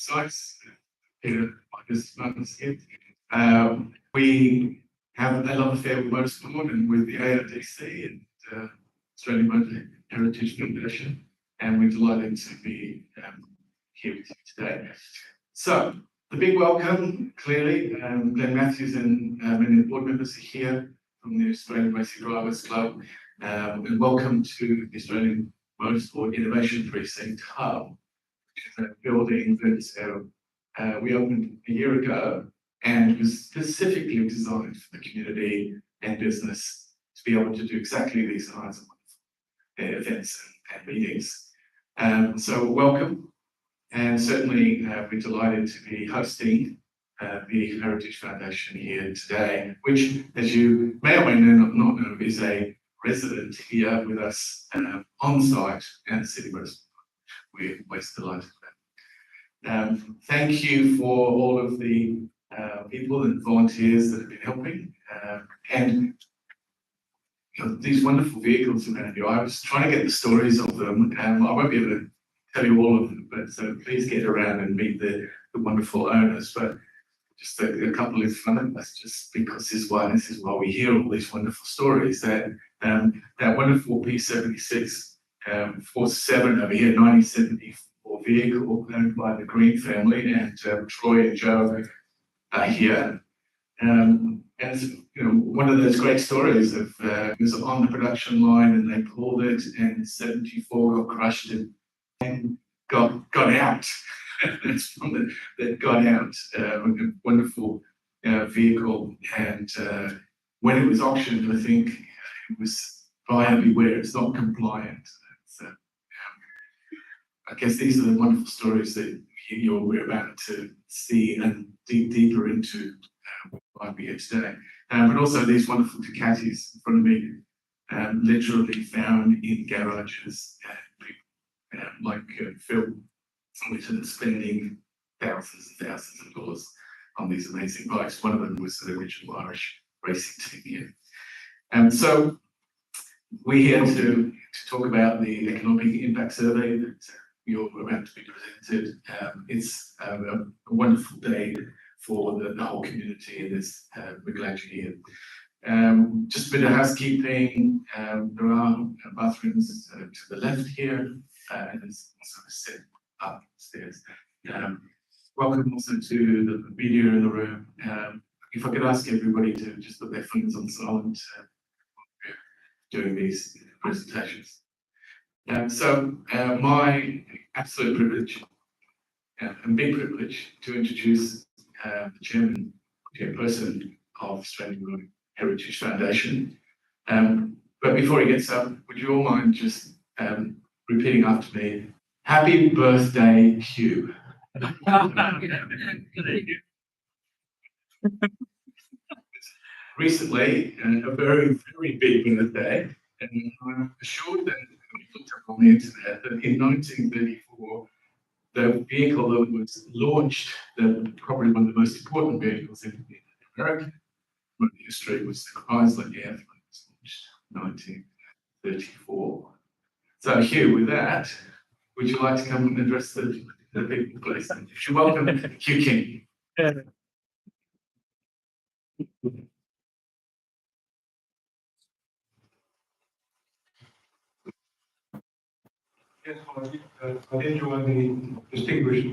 sites. Here, my business partners here. We have a love affair with motorsport and with the ARDC and Australian Motor Heritage Foundation, and we're delighted to be here with you today. So, the big welcome, clearly, Glenn Matthews and many of the board members are here from the Australian Racing Drivers Club, and welcome to the Australian Motorsport Innovation Precinct Hub, which is a building that we opened a year ago and was specifically designed for the community and business to be able to do exactly these kinds of events and meetings. So welcome, and certainly we're delighted to be hosting the Heritage Foundation here today, which, as you may or may not know, is a resident here with us on site at the City Motorsport. We're always delighted with that. Thank you for all of the people and volunteers that have been helping, and these wonderful vehicles around you. I was trying to get the stories of them, and I won't be able to tell you all of them, but so please get around and meet the wonderful owners. But just a couple in front of us, just because this is why we hear all these wonderful stories. That wonderful P76 47 over here, 1974 vehicle owned by the Green family, and Troy and Joe are here. And one of those great stories of it was on the production line and they pulled it, and 74 got crushed and got out. That's from that got out. A wonderful vehicle, and when it was auctioned, I think it was buyer beware. It's not compliant. So I guess these are the wonderful stories that we're about to see and dig deeper into why we're here today. But also these wonderful Ducatis in front of me, literally found in garages, like Phil Whitton spending thousands and thousands of dollars on these amazing bikes. One of them was the original Irish racing team here. And so we're here to talk about the economic impact survey that you're about to be presented. It's a wonderful day for the whole community, and we're glad you're here. Just a bit of housekeeping. There are bathrooms to the left here, and there's also a set upstairs. Welcome also to the media in the room. If I could ask everybody to just put their phones on silent during these presentations. So my absolute privilege and big privilege to introduce the chairperson of Australian Heritage Foundation. But before he gets up, would you all mind just repeating after me? Happy birthday, Q. Recently, a very, very big birthday, and I'm assured that we looked up on the internet that in 1934, the vehicle that was launched, probably one of the most important vehicles in American history, was the Chrysler Airplane, launched in 1934. So Hugh, with that, would you like to come and address the people, please? You're welcome, Hugh King. Yes, I did join the distinguished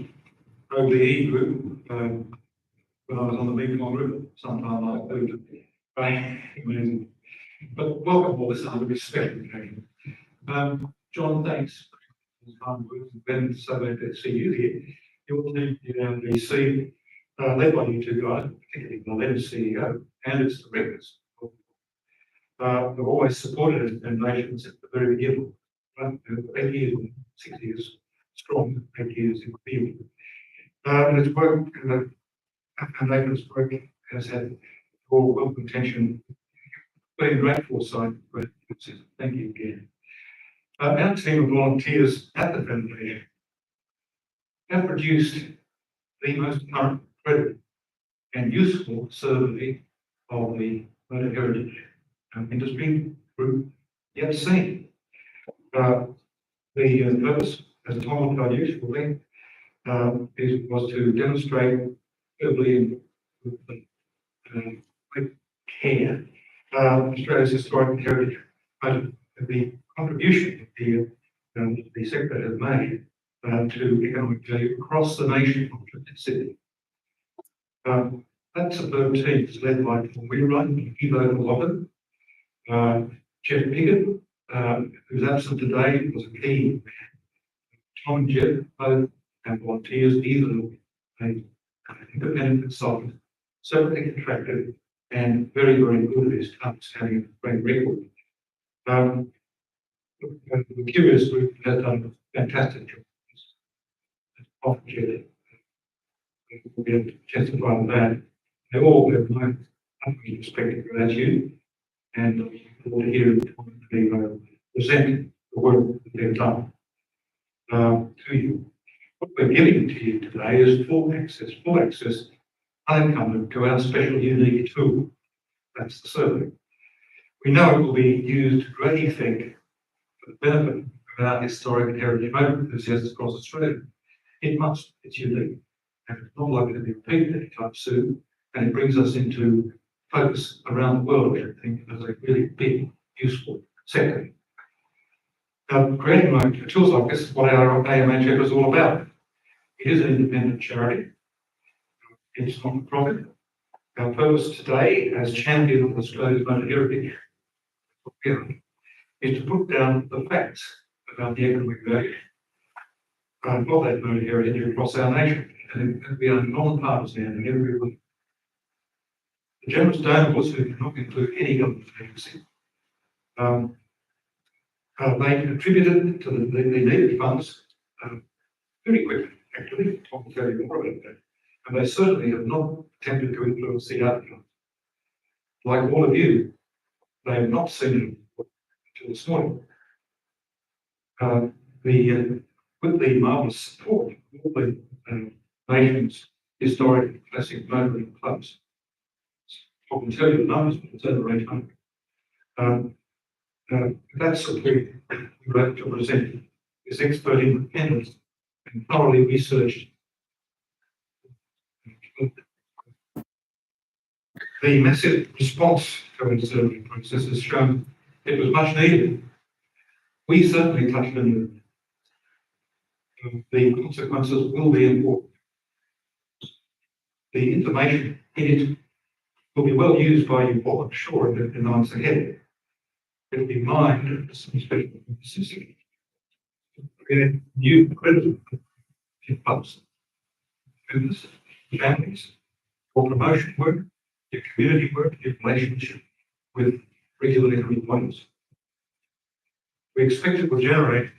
OBE group when I was on the Mekong River sometime last week. Amazing. But welcome all, this is a really special occasion. John, thanks. It's been so glad to see you here. Your team at ARDC, led by you two guys, particularly the lead CEO and its directors, have always supported donations at the very beginning. 8 years, 6 years strong, 8 years in the field. And its work, and Nathan's work has had all welcome attention, been great foresight, great success. Thank you again. Our team of volunteers at the Foundation have produced the most current, credible, and useful survey of the motor heritage industry group yet seen. The purpose, as Tom will tell you shortly, was to demonstrate verbally with care Australia's historic heritage, but the contribution the sector has made to economic value across the nation, not just in Sydney. That superb team is led by Paul Wheelwright, Evo Logan, Jeff Piggott, who's absent today, was a key. Tom and Jeff both have volunteers, either an independent consultant, separately contracted, and very, very good at his tasks, having a great record. The Curious Group has done a fantastic job. Often Jeff will be able to testify on that. They all have my utmost respect and gratitude, and I look forward to hearing them present the work that they've done to you. What we're giving to you today is full access, unencumbered to our special unique tool. That's the survey. We know it will be used to great effect for the benefit of our historic and heritage motor enthusiasts across Australia. It must, it's unique, and it's not likely to be repeated anytime soon, and it brings us into focus around the world, which I think is a really big, useful sector. Now, creating tools like this is what our AMHF is all about. It is an independent charity. It's not for profit. Our purpose today, as champion of Australia's motor heritage, is to put down the facts about the economic value of that motor heritage across our nation. And we are non-partisan in every way. The generous donors, who do not include any government agency, they contributed to the needed funds very quickly, actually. Tom will tell you more about that. And they certainly have not attempted to influence the outcome. Like all of you, they have not seen it until this morning. With the marvellous support of all the nation's historic classic motoring clubs, I can tell you the numbers, but it's over 800. That's what we wrote to present is expert independent and thoroughly researched. The massive response to the survey process has shown it was much needed. We certainly touched on the consequences will be important. The information in it will be well used by you all, I'm sure, in the months ahead. It will be mined as some special system. Create new credible funds, members, families, for promotion work, your community work, your relationship with regulatory employers. We expect it will generate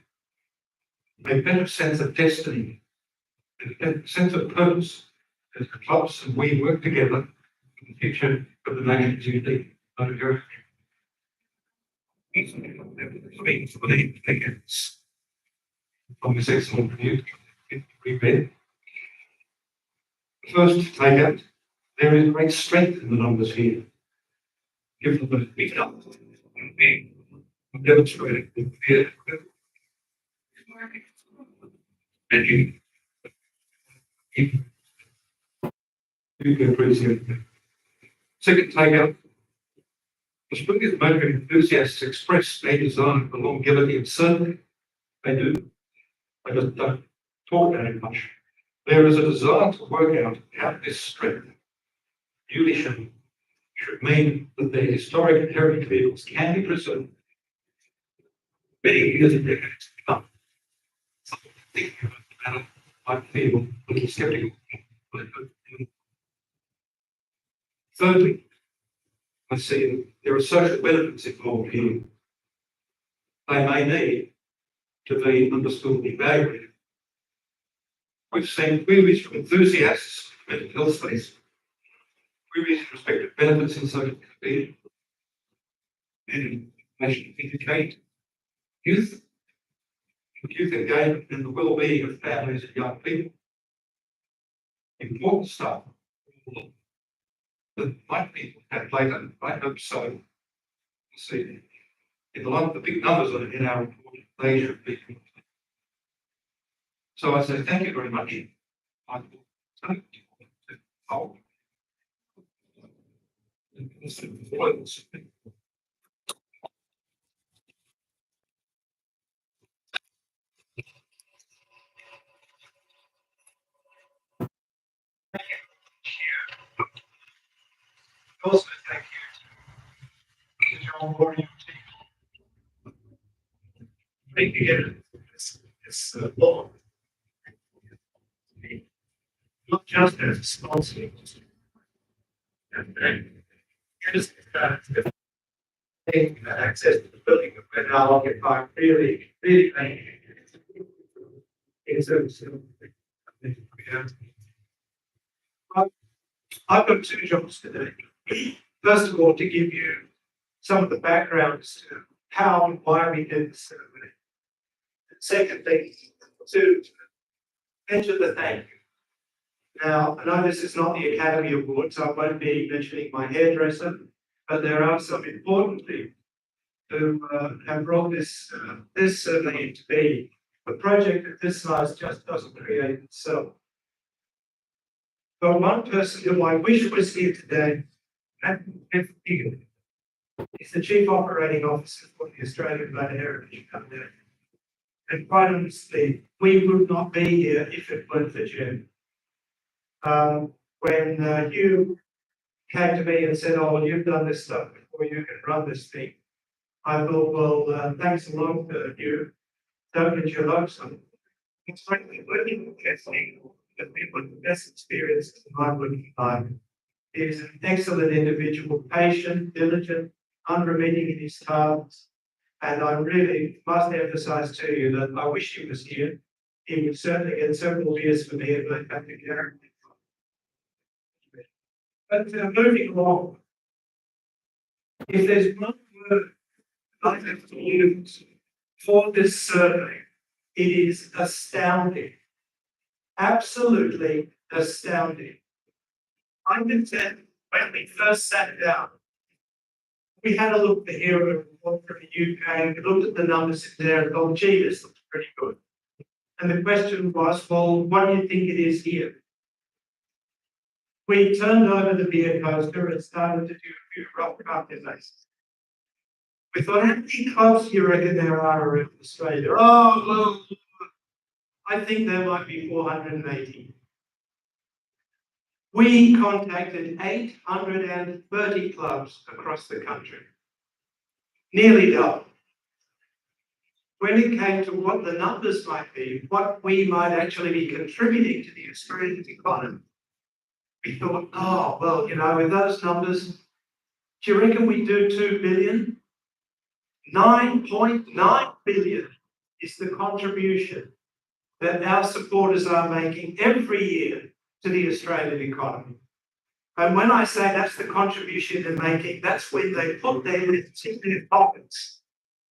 a better sense of destiny, a better sense of purpose as the clubs and we work together for the future of the nation's unique motor heritage. On this excellent review, reread. First, take out, there is great strength in the numbers here. Give them a big up and demonstrate it here. And you can appreciate it. Second, take out. Australia's motoring enthusiasts express a desire for longevity and certainty. They do. They just don't talk about it much. There is a desire to work out how this strength, duly should mean that the historic and heritage vehicles can be preserved. Many years and decades to come. Thinking about it, I feel a little skeptical. Thirdly, I see there are social benefits involved here. They may need to be understood and evaluated. We've seen queries from enthusiasts in the mental health space, queries with respect to benefits in social care, and information educate youth, youth engagement and the well-being of families and young people. Important stuff that might be had later, I hope so. See, in the light of the big numbers in our report, they should be. So I say thank you very much Also, thank you to John Moore and your team. Making it's law. Not just as a sponsor. And just access to the building of where now occupied really it's I've got two jobs today. First of all, to give you some of the background as to how and why we did the survey. Secondly, to mention the thank you. Now, I know this is not the Academy Award, so I won't be mentioning my hairdresser, but there are some important people who have brought this survey into being. A project of this size just doesn't create itself. But one person who I wish was here today, is the Chief Operating Officer for the Australian Blood Heritage Company. And quite honestly, we would not be here if it weren't for Jim. When Hugh came to me and said, "Oh, well, you've done this stuff before, you can run this thing," I thought, well, thanks a lot, Hugh. Don't get your hopes on it. It's frankly working with Kathleen, the people with the best experience in my working life. He is an excellent individual, patient, diligent, unremitting in his tasks. And I really must emphasize to you that I wish he was here. He would certainly get several years for me at my family care. But moving along, if there's one word I'd like to use for this survey, it is astounding. Absolutely astounding. I can tell when we first sat down, we had a look at the hero report from the UK, we looked at the numbers in there and thought, gee, this looks pretty good. And the question was, well, what do you think it is here? We turned over the beer coaster and started to do a few rough calculations. We thought, how many clubs do you reckon there are around Australia? Oh, well, I think there might be 480. We contacted 830 clubs across the country, nearly double. When it came to what the numbers might be, what we might actually be contributing to the Australian economy, we thought, oh, well, you know, with those numbers, do you reckon we do 2 billion? 9.9 billion is the contribution that our supporters are making every year to the Australian economy. And when I say that's the contribution they're making, that's when they put their lips in their pockets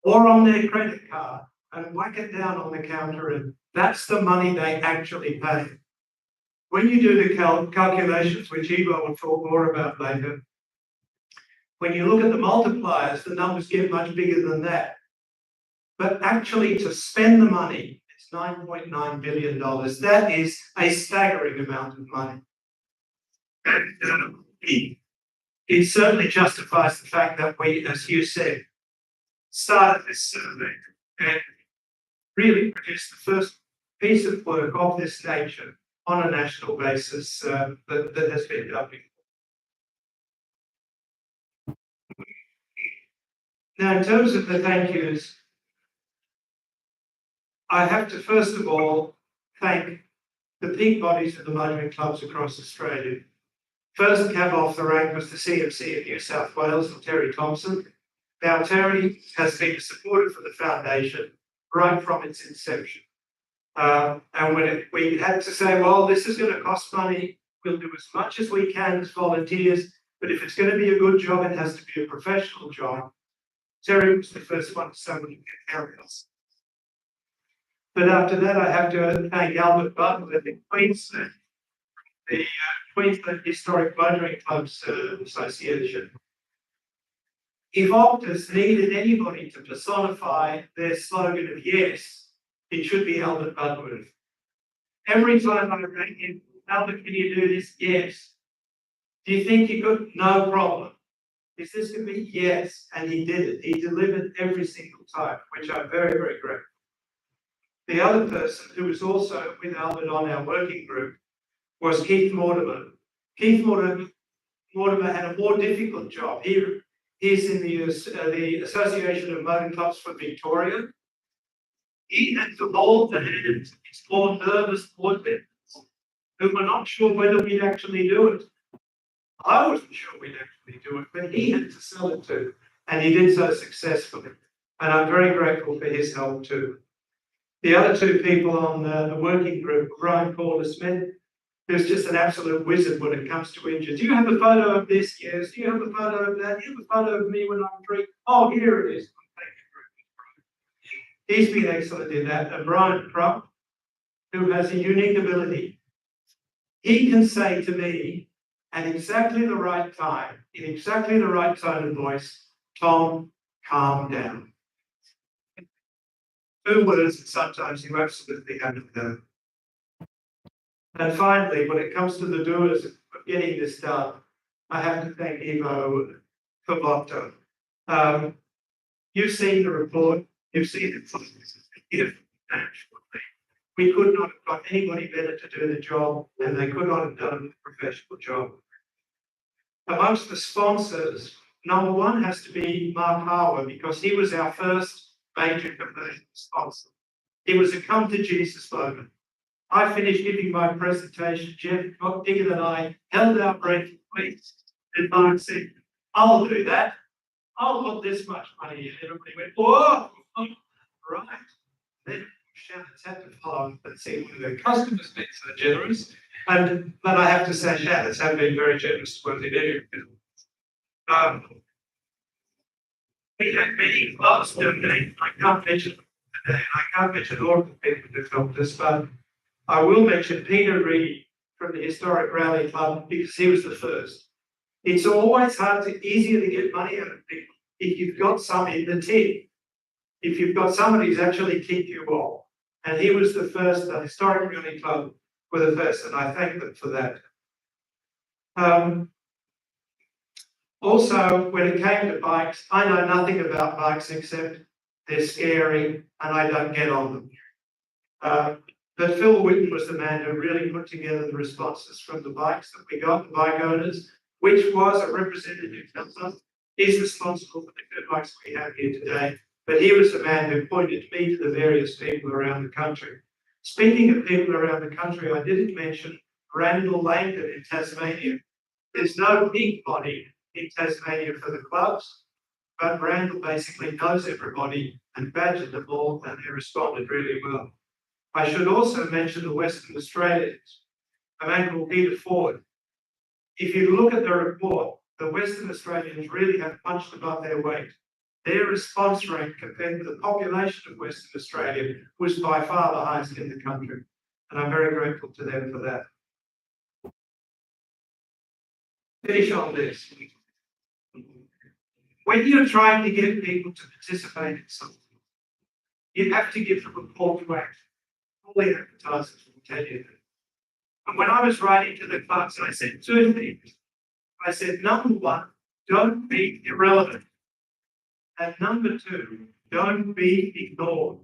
or on their credit card and whack it down on the counter, and that's the money they actually pay. When you do the calculations, which Eva will talk more about later, when you look at the multipliers, the numbers get much bigger than that. But actually to spend the money, it's $9.9 billion. That is a staggering amount of money. And it certainly justifies the fact that we, as you said, started this survey and really produced the first piece of work of this nature on a national basis that has been done before. Now, in terms of the thank yous, I have to first of all thank the peak bodies of the motoring clubs across Australia. First cab off the rank was the CMC of New South Wales and Terry Thompson. Now, Terry has been supported for the foundation right from its inception. And when we had to say, well, this is going to cost money, we'll do as much as we can as volunteers, but if it's going to be a good job, it has to be a professional job. Terry was the first one to say, well, you can carry us. But after that, I have to thank Albert Butler in Queensland, the Queensland Historic Motoring Clubs Association. If Optus needed anybody to personify their slogan of yes, it should be Albert Butler. Every time I rang him, Albert, can you do this? Yes. Do you think you could? No problem. Is this going to be? Yes. And he did it. He delivered every single time, which I'm very, very grateful. The other person who was also with Albert on our working group was Keith Mortimer. Keith Mortimer had a more difficult job. He's in the Association of Motor Clubs for Victoria. He had to hold the hands of these more nervous board members who were not sure whether we'd actually do it. I wasn't sure we'd actually do it, but he had to sell it to, and he did so successfully. And I'm very grateful for his help too. The other two people on the working group, Brian Calder-Smith, who's just an absolute wizard when it comes to injuries. Do you have a photo of this? Yes. Do you have a photo of that? Do you have a photo of me when I'm drunk? Oh, here it is. He's been excellent in that. And Brian Krupp, who has a unique ability. He can say to me at exactly the right time, in exactly the right tone of voice, Tom, calm down. 2 words that sometimes you absolutely have to know. And finally, when it comes to the doers of getting this done, I have to thank Ivo Favotto. You've seen the report, you've seen it. We could not have got anybody better to do the job, and they could not have done a professional job. Amongst the sponsors, number one has to be Mark Harwood, because he was our first major commercial sponsor. It was a come to Jesus moment. I finished giving my presentation. Jeff Diggett and I held our breath, and Mark said, I'll do that. I'll put this much money in. Everybody went, whoa, right. Then Shannon's had to follow and see whether the customers been so generous. But I have to say, Shannon's have been very generous when they do. We had many clubs donate. I can't mention them today. I can't mention all of the people who helped us, but I will mention Peter Reed from the Historic Rally Club because he was the first. It's always easier to get money out of people if you've got some in the tin. If you've got somebody who's actually kicked you off. And he was the first, the Historic Rally Club were the first, and I thank them for that. Also, when it came to bikes, I know nothing about bikes except they're scary and I don't get on them. But Phil Whitten was the man who really put together the responses from the bikes that we got, the bike owners, which was a representative councillor. He's responsible for the good bikes we have here today, but he was the man who pointed me to the various people around the country. Speaking of people around the country, I didn't mention Randall Langdon in Tasmania. There's no big body in Tasmania for the clubs, but Randall basically knows everybody and badgered them all, and they responded really well. I should also mention the Western Australians, a man called Peter Ford. If you look at the report, the Western Australians really have punched above their weight. Their response rate compared to the population of Western Australia was by far the highest in the country. And I'm very grateful to them for that. Finish on this. When you're trying to get people to participate in something, you have to give them a call to action. All the advertisers will tell you that. And when I was writing to the clubs, I said 2 things. I said, number one, don't be irrelevant. And number 2, don't be ignored.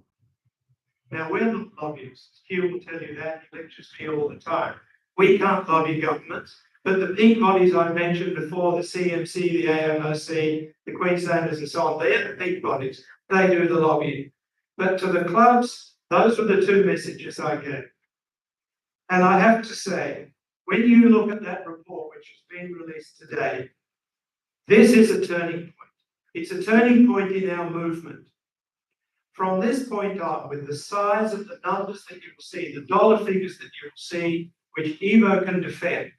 Now, we're not lobbyists. Hugh will tell you that. He lectures me all the time. We can't lobby governments. But the big bodies I mentioned before, the CMC, the AMHF, the Queenslanders and so on, they're the big bodies. They do the lobbying. But to the clubs, those were the 2 messages I gave. And I have to say, when you look at that report, which has been released today, this is a turning point. It's a turning point in our movement. From this point on, with the size of the numbers that you will see, the dollar figures that you will see, which Evo can defend,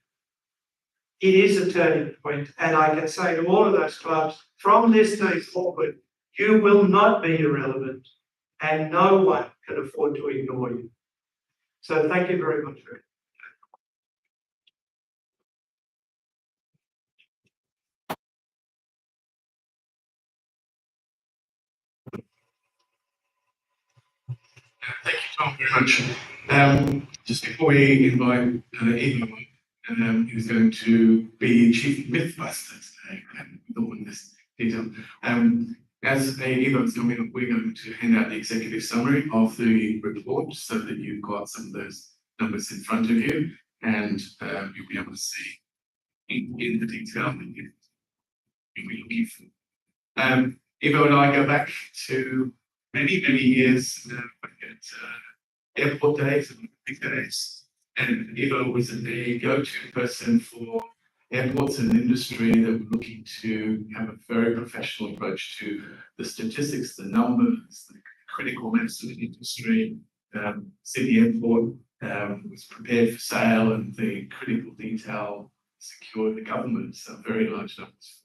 it is a turning point. And I can say to all of those clubs, from this day forward, you will not be irrelevant and no one can afford to ignore you. So thank you very much for it. Thank you, Tom, very much. Just before we invite Eva, who's going to be Chief Mythbuster today, with all of this detail. As Eva was telling me, we're going to hand out the executive summary of the report so that you've got some of those numbers in front of you, and you'll be able to see in the detail that you'll be looking for. Eva and I go back to many years back at airport days and big days. And Eva was a go-to person for airports and industry that were looking to have a very professional approach to the statistics, the numbers, the critical mass of the industry. Sydney Airport was prepared for sale, and the critical detail secured the government's very large numbers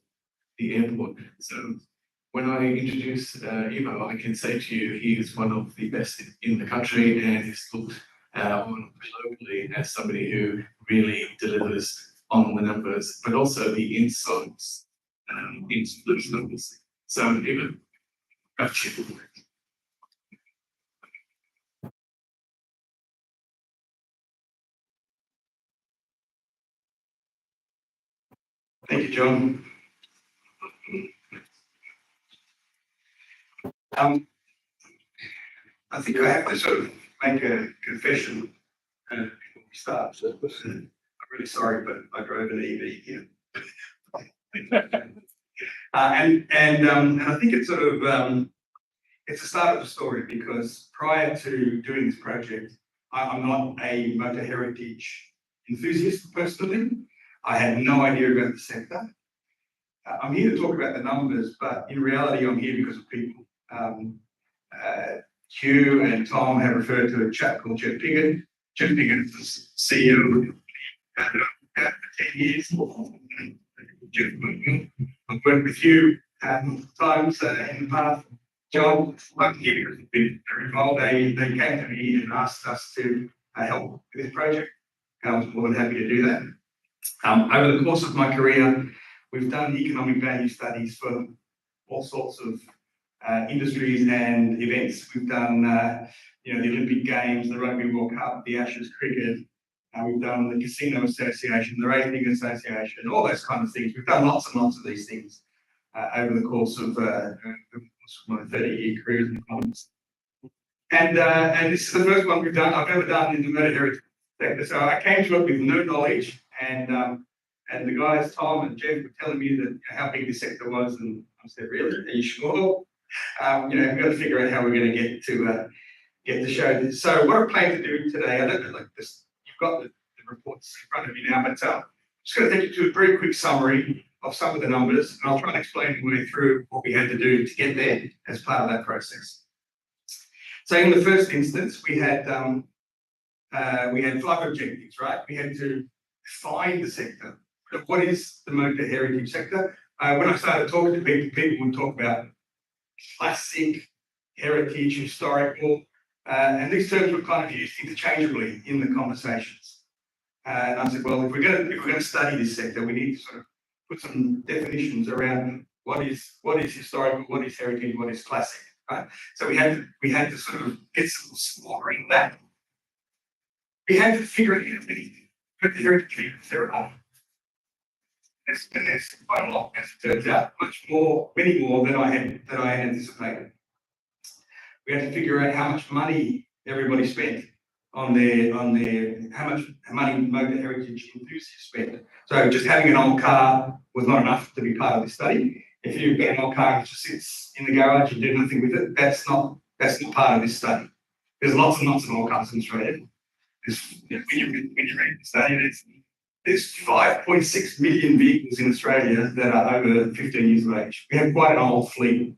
for the airport. So when I introduce Eva, I can say to you, he is one of the best in the country, and is looked on globally as somebody who really delivers on the numbers, but also the insights into those numbers. So, Eva, back to you. Thank you, John. I think I have to sort of make a confession before we start. I'm really sorry, but I drove an EV here. And I think it's sort of it's the start of the story, because prior to doing this project, I'm not a motor heritage enthusiast personally. I had no idea about the sector. I'm here to talk about the numbers, but in reality, I'm here because of people. Hugh and Tom have referred to a chap called Jeff Piggott. Jeff Piggott is the CEO for 10 years. I've worked with you times in the past. John, I'm here because we've been very involved. They came to me and asked us to help with this project. I was more than happy to do that. Over the course of my career, we've done economic value studies for all sorts of industries and events. We've done, the Olympic Games, the Rugby World Cup, the Ashes cricket. We've done the Casino Association, the Racing Association, all those kind of things. We've done lots and lots of these things over the course of my 30-year career in economics. And this is the first one I've ever done in the motor heritage sector. So I came to it with no knowledge, and the guys, Tom and Jeff, were telling me that how big this sector was, and I said, "Really? Are you sure?" We've got to figure out how we're going to get to show this. So what I plan to do today, I don't know, like this, you've got the reports in front of you now, but I'm just going to take you to a very quick summary of some of the numbers, and I'll try and explain the way through what we had to do to get there as part of that process. So in the first instance, we had 5 objectives, right? We had to find the sector. What is the motor heritage sector? When I started talking to people would talk about classic, heritage, historical, and these terms were kind of used interchangeably in the conversations. And I said, well, if we're going to study this sector, we need to sort of put some definitions around what is historical, what is heritage, what is classic, right? So we had to sort of get some slaughtering that. We had to figure out how many heritage there are. And there's quite a lot, as it turns out, many more than I had anticipated. We had to figure out how much money everybody spent on their how much money motor heritage enthusiasts spent. So just having an old car was not enough to be part of this study. If you've got an old car that just sits in the garage and do nothing with it, that's not part of this study. There's lots and lots of old cars in Australia. When you read the study, there's 5.6 million vehicles in Australia that are over 15 years of age. We have quite an old fleet.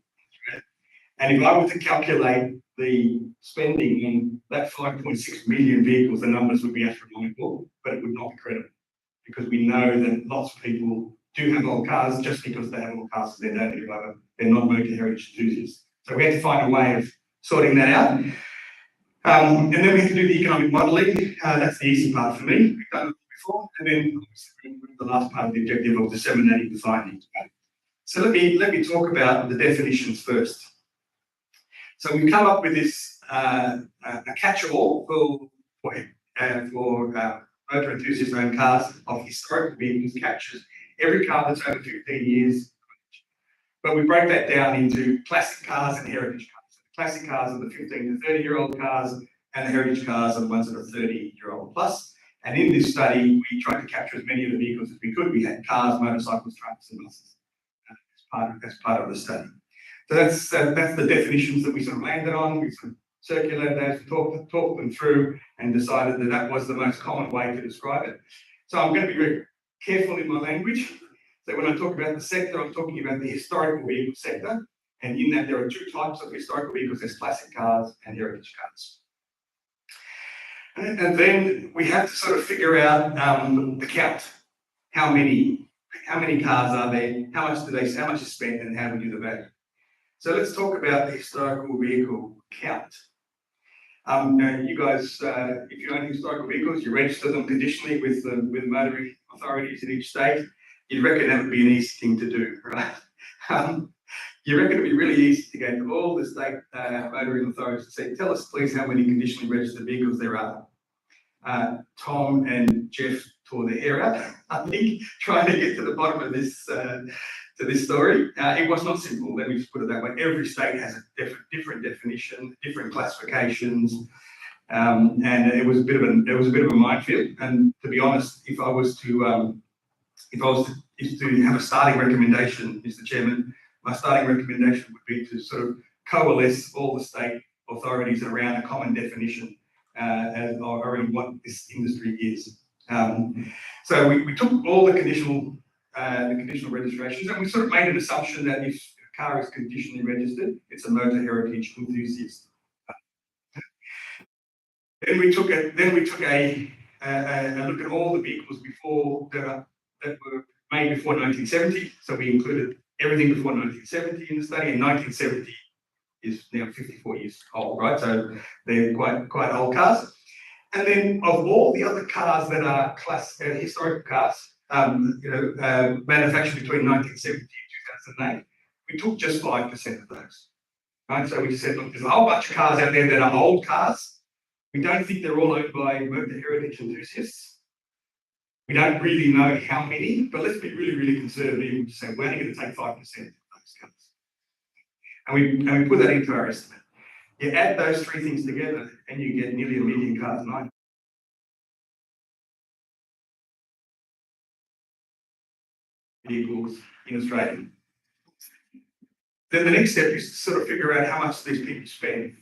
And if I were to calculate the spending on that 5.6 million vehicles, the numbers would be astronomical, but it would not be credible, because we know that lots of people do have old cars just because they have old cars, they don't live over, they're not motor heritage enthusiasts. So we had to find a way of sorting that out. And then we had to do the economic modelling. That's the easy part for me. We've done it before. And then the last part of the objective of disseminating the findings. So let me talk about the definitions first. So we've come up with this a catch-all for motor enthusiast owned cars of historical vehicles, captures every car that's over 15 years. But we break that down into classic cars and heritage cars. Classic cars are the 15 to 30-year-old cars, and the heritage cars are the ones that are 30-year-old plus. And in this study, we tried to capture as many of the vehicles as we could. We had cars, motorcycles, trucks, and buses as part of the study. So that's the definitions that we sort of landed on. We sort of circulated those, talked them through, and decided that that was the most common way to describe it. So I'm going to be very careful in my language. So when I talk about the sector, I'm talking about the historical vehicle sector. And in that, there are two types of historical vehicles. There's classic cars and heritage cars. And then we have to sort of figure out the count. How many cars are there? How much is spent, and how do we do the value? So let's talk about the historical vehicle count. Now you guys, if you own historical vehicles, you register them conditionally with motoring authorities in each state. You'd reckon that would be an easy thing to do, right? You reckon it'd be really easy to go to all the state motoring authorities and say, tell us please how many conditionally registered vehicles there are. Tom and Jeff tore their hair out, I think, trying to get to the bottom of this story. It was not simple, let me just put it that way. Every state has a different definition, different classifications, and it was a bit of a minefield. And to be honest, if I was to have a starting recommendation, Mr. Chairman, my starting recommendation would be to sort of coalesce all the state authorities around a common definition around what this industry is. So we took all the conditional registrations, and we sort of made an assumption that if a car is conditionally registered, it's a motor heritage enthusiast. Then we took a look at all the vehicles that were made before 1970. So we included everything before 1970 in the study, and 1970 is now 54 years old, right? So they're quite old cars. And then of all the other cars that are historical cars, manufactured between 1970 and 2008, we took just 5% of those. Right? So we said, look, there's a whole bunch of cars out there that are old cars. We don't think they're all owned by motor heritage enthusiasts. We don't really know how many, but let's be really, really conservative and say we're only going to take 5% of those cars. And we put that into our estimate. You add those three things together and you get nearly 1 million cars a night. Vehicles in Australia. Then the next step is to sort of figure out how much these people spend.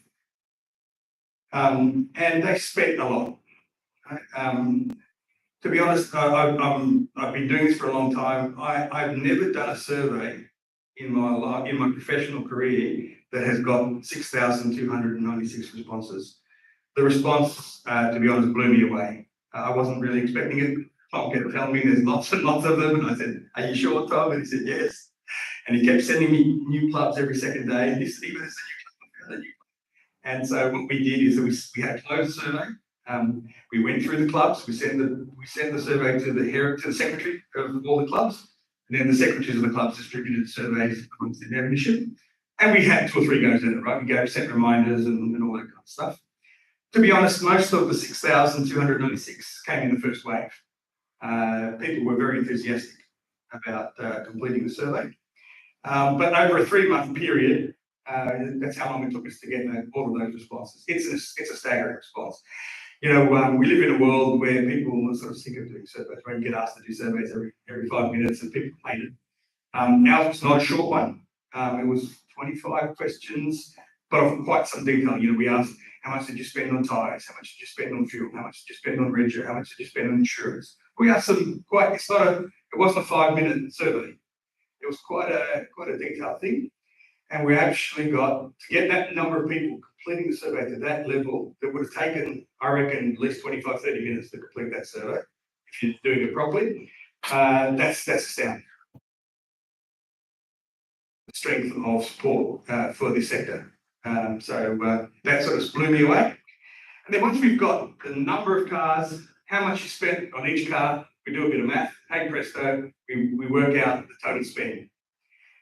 And they spend a lot. Right? To be honest, I've been doing this for a long time. I've never done a survey in my professional career that has got 6,296 responses. The response, to be honest, blew me away. I wasn't really expecting it. Tom kept telling me there's lots and lots of them, and I said, "Are you sure, Tom?" And he said, "Yes." And he kept sending me new clubs every second day. And he said, "Even there's a new club." And so what we did is we had a closed survey. We went through the clubs. We sent the survey to the secretary of all the clubs, and then the secretaries of the clubs distributed surveys amongst their membership. And we had 2 or 3 goes at it, right? We sent reminders and all that kind of stuff. To be honest, most of the 6,296 came in the first wave. People were very enthusiastic about completing the survey. But over a 3-month period, that's how long it took us to get all of those responses. It's a staggering response. We live in a world where people are sort of sick of doing surveys, where you get asked to do surveys every 5 minutes, and people hate it. Ours was not a short one. It was 25 questions, but of quite some detail. We asked, how much did you spend on tyres? How much did you spend on fuel? How much did you spend on reg? How much did you spend on insurance? We asked some it wasn't a 5-minute survey. It was quite a detailed thing. And we actually got, to get that number of people completing the survey to that level, that would have taken, I reckon, at least 25, 30 minutes to complete that survey, if you're doing it properly. That's astounding. The strength of support for this sector. So that sort of blew me away. And then once we've got the number of cars, how much you spent on each car, we do a bit of math. Hey presto, we work out the total spend.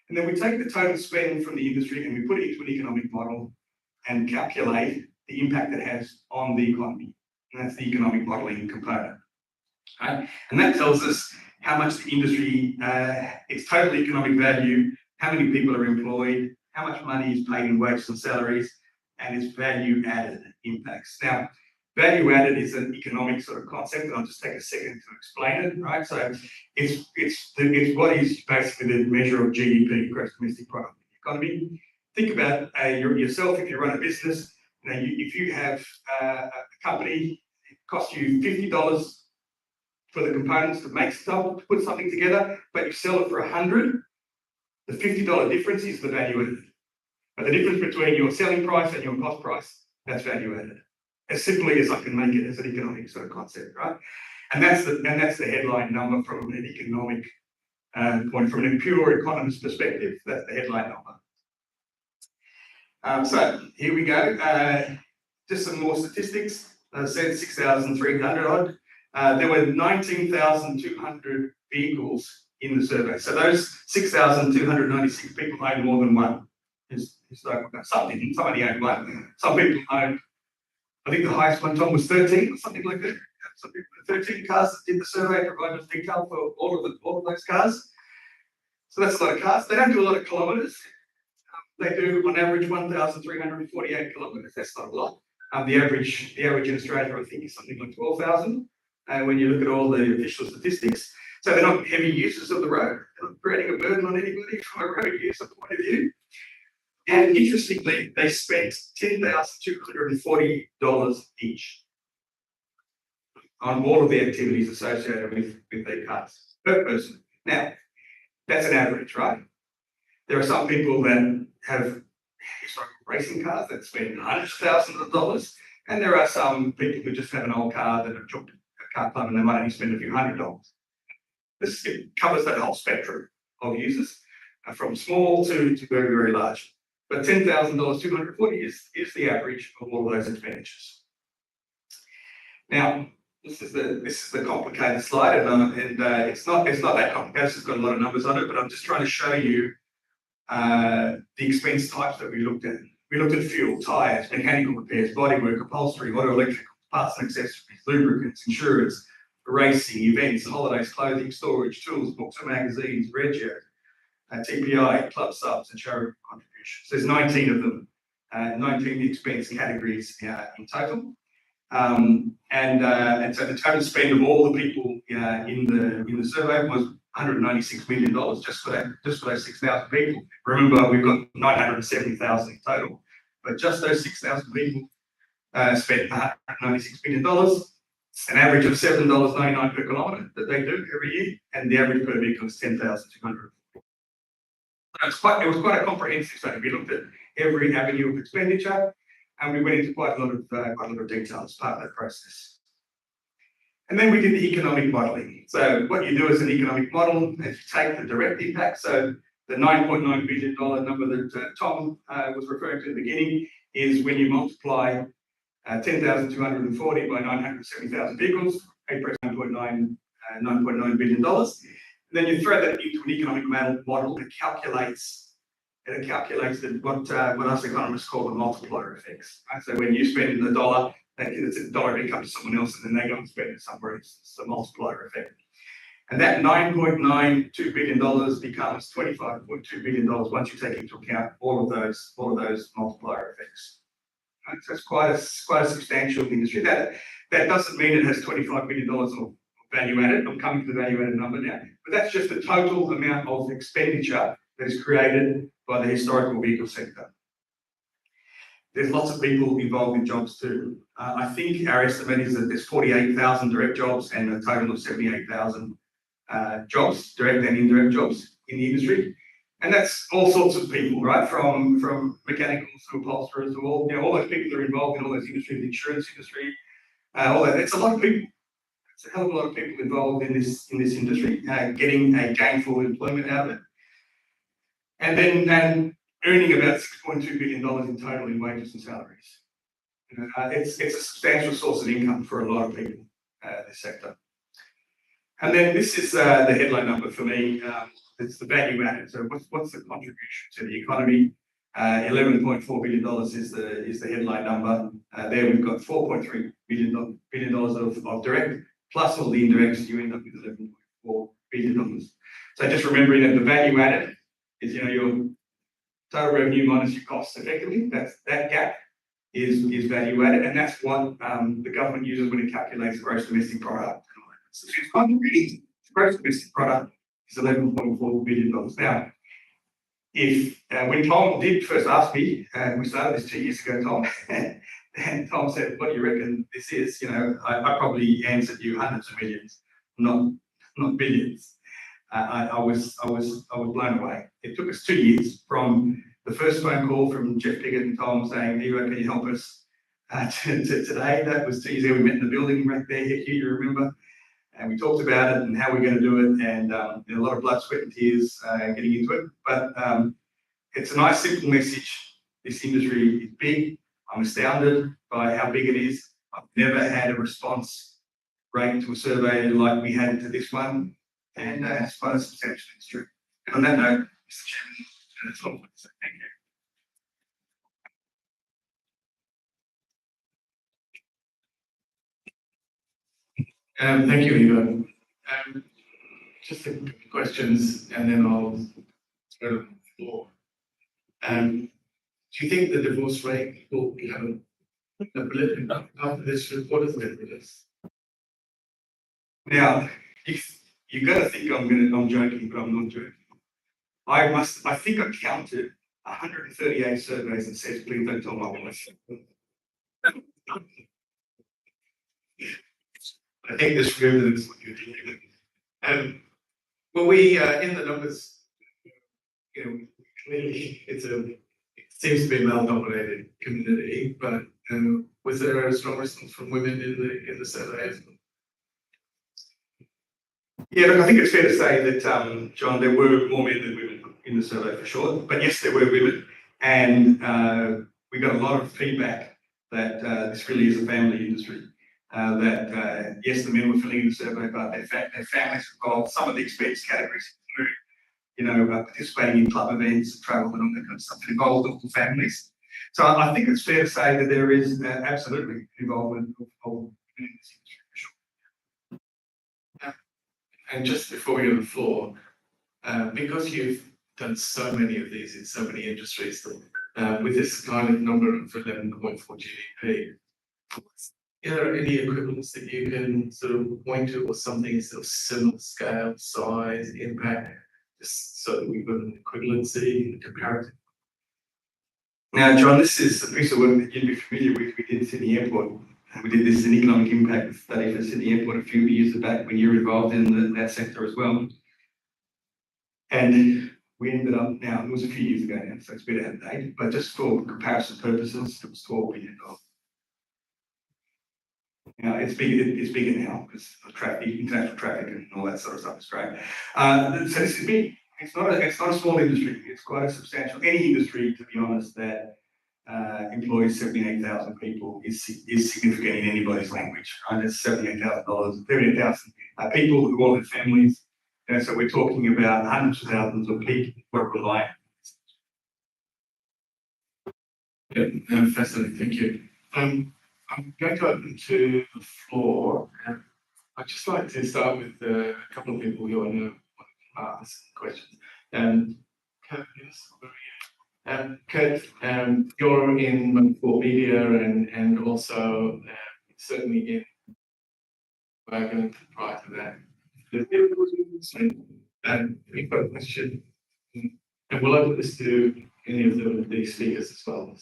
And then we take the total spend from the industry and we put it into an economic model and calculate the impact it has on the economy. And that's the economic modelling component. Right? And that tells us how much the industry, its total economic value, how many people are employed, how much money is paid in wages and salaries, and its value added impacts. Now, value added is an economic sort of concept, and I'll just take a second to explain it, right? So it's what is basically the measure of GDP, gross domestic product in the economy. Think about yourself if you run a business. You know, if you have a company, it costs you $50 for the components to make stuff, to put something together, but you sell it for $100. The $50 difference is the value added. But the difference between your selling price and your cost price, that's value added. As simply as I can make it as an economic sort of concept, right? And that's the headline number from an economic point, from a pure economist perspective. That's the headline number. So here we go. Just some more statistics. As I said 6,300 odd. There were 19,200 vehicles in the survey. So those 6,296 people owned more than one. Some didn't, somebody owned one. Some people owned, I think the highest one, Tom, was 13 or something like that. Some people had 13 cars that did the survey, provided detail for all of those cars. So that's a lot of cars. They don't do a lot of kilometres. They do on average 1,348 kilometres. That's not a lot. The average in Australia, I think, is something like 12,000. When you look at all the official statistics. So they're not heavy users of the road. They're not creating a burden on anybody from a road user point of view. And interestingly, they spent $10,240 each on all of the activities associated with their cars per person. Now, that's an average, right? There are some people that have historical racing cars that spend hundreds of thousands of dollars, and there are some people who just have an old car that have joined a car club and they might only spend a few $100s. This covers that whole spectrum of users, from small to very, very large. But $10,000, 240 is the average of all of those expenditures. Now, this is the complicated slide, and it's not that complicated. It's just got a lot of numbers on it, but I'm just trying to show you the expense types that we looked at. We looked at fuel, tyres, mechanical repairs, bodywork, upholstery, auto electrical, parts and accessories, lubricants, insurance, racing, events, holidays, clothing, storage, tools, books and magazines, rego, TPI, club subs, and charitable contributions. There's 19 of them, 19 expense categories in total. And so the total spend of all the people in the survey was $196 million just for those 6,000 people. Remember, we've got 970,000 in total, but just those 6,000 people spent $196 million. An average of $7.99 per kilometre that they do every year, and the average per vehicle is 10,200. It was quite a comprehensive study. We looked at every avenue of expenditure, and we went into quite a lot of detail as part of that process. And then we did the economic modelling. So what you do as an economic model is you take the direct impact. So the $9.9 billion number that Tom was referring to at the beginning is when you multiply 10,240 by 970,000 vehicles, $9.9 billion. And then you throw that into an economic model that calculates what us economists call the multiplier effects. Right? So when you spend a dollar, it's a dollar income to someone else, and then they go and spend it somewhere else. It's a multiplier effect. And that $9.92 billion becomes $25.2 billion once you take into account all of those multiplier effects. Right? So it's quite a substantial industry. That doesn't mean it has $25 billion of value added. I'm coming to the value added number now, but that's just the total amount of expenditure that is created by the historical vehicle sector. There's lots of people involved in jobs too. I think our estimate is that there's 48,000 direct jobs and a total of 78,000 jobs, direct and indirect jobs in the industry. And that's all sorts of people, right? From mechanicals to upholsterers to all those people that are involved in all those industries, the insurance industry, all that. It's a lot of people. It's a hell of a lot of people involved in this industry, getting a gainful employment out of it. And then earning about $6.2 billion in total in wages and salaries. It's a substantial source of income for a lot of people, this sector. And then this is the headline number for me. It's the value added. So what's the contribution to the economy? $11.4 billion is the headline number. There we've got $4.3 billion of direct, plus all the indirects, you end up with $11.4 billion. So just remembering that the value added is, you know, your total revenue minus your costs effectively. That gap is value added, and that's what the government uses when it calculates gross domestic product. So it's contributing to gross domestic product is $11.4 billion. Now, if when Tom did first ask me, and we started this 2 years ago, Tom, and Tom said, "What do you reckon this is?" You know, I probably answered you hundreds of millions, not billions. I was blown away. It took us 2 years from the first phone call from Jeff Piggott and Tom saying, "Hugh, can you help us?" To today. That was 2 years ago. We met in the building right there, Hugh, you remember? And we talked about it and how we're going to do it, and a lot of blood, sweat, and tears getting into it. But it's a nice, simple message. This industry is big. I'm astounded by how big it is. I've never had a response rate to a survey like we had to this one, and it's quite a substantial industry. And on that note, Mr. Chairman, that's all I want to say. Thank you. Thank you, Ivo. Just a couple of questions, and then I'll go to the floor. Do you think the divorce rate will become a blip after this report is made with this? Now, you've got to think I'm joking, but I'm not joking. I think I counted 138 surveys that says, "Please don't tell my wife." I think this room is what you're doing. Well, we in the numbers, you know, clearly it seems to be a male-dominated community, but was there a strong response from women in the survey as well? Yeah, look, I think it's fair to say that, John, there were more men than women in the survey for sure. But yes, there were women, and we got a lot of feedback that this really is a family industry. That yes, the men were filling in the survey, but their families involved. Some of the expense categories include, you know, participating in club events, travel, and all that kind of stuff. It involved all families. So I think it's fair to say that there is absolutely involvement of women in this industry for sure. And just before we go to the floor, because you've done so many of these in so many industries, with this kind of number of 11.4 GDP, are there any equivalents that you can sort of point to, or something sort of similar scale, size, impact, just so that we've got an equivalency, comparative? Now, John, this is a piece of work that you'd be familiar with. We did Sydney Airport. We did this an economic impact study for Sydney Airport a few years back when you were involved in that sector as well. And we ended up, now it was a few years ago now, so it's better out of date, but just for comparison purposes, it was $12 billion. Now it's bigger now because of traffic, international traffic and all that sort of stuff is great. So this is big. It's not a small industry. It's quite a substantial. Any industry, to be honest, that employs 78,000 people is significant in anybody's language. Right? That's $78,000, 38,000 people who all have families. And so we're talking about hundreds of thousands of people who are reliant. Yeah, fascinating. Thank you. I'm going to open to the floor. I'd just like to start with a couple of people who I know want to ask questions. Kurt, yes, where are you? Kurt, you're in for media and also certainly in Wagon prior to that. You've got a question, and we'll open this to any of the speakers as well.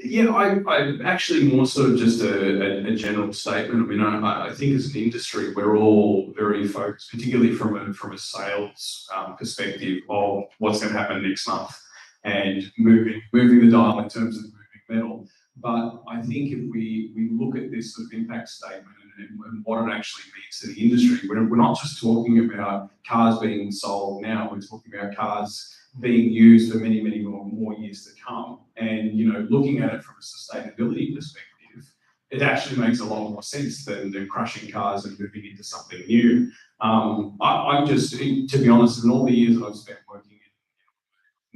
Yeah, I actually more sort of just a general statement. I mean, I think as an industry, we're all very focused, particularly from a sales perspective, of what's going to happen next month and moving the dial in terms of moving metal. But I think if we look at this sort of impact statement and what it actually means to the industry, we're not just talking about cars being sold now, we're talking about cars being used for many more years to come. And, you know, looking at it from a sustainability perspective, it actually makes a lot more sense than crushing cars and moving into something new. I'm just, to be honest, in all the years that I've spent working in,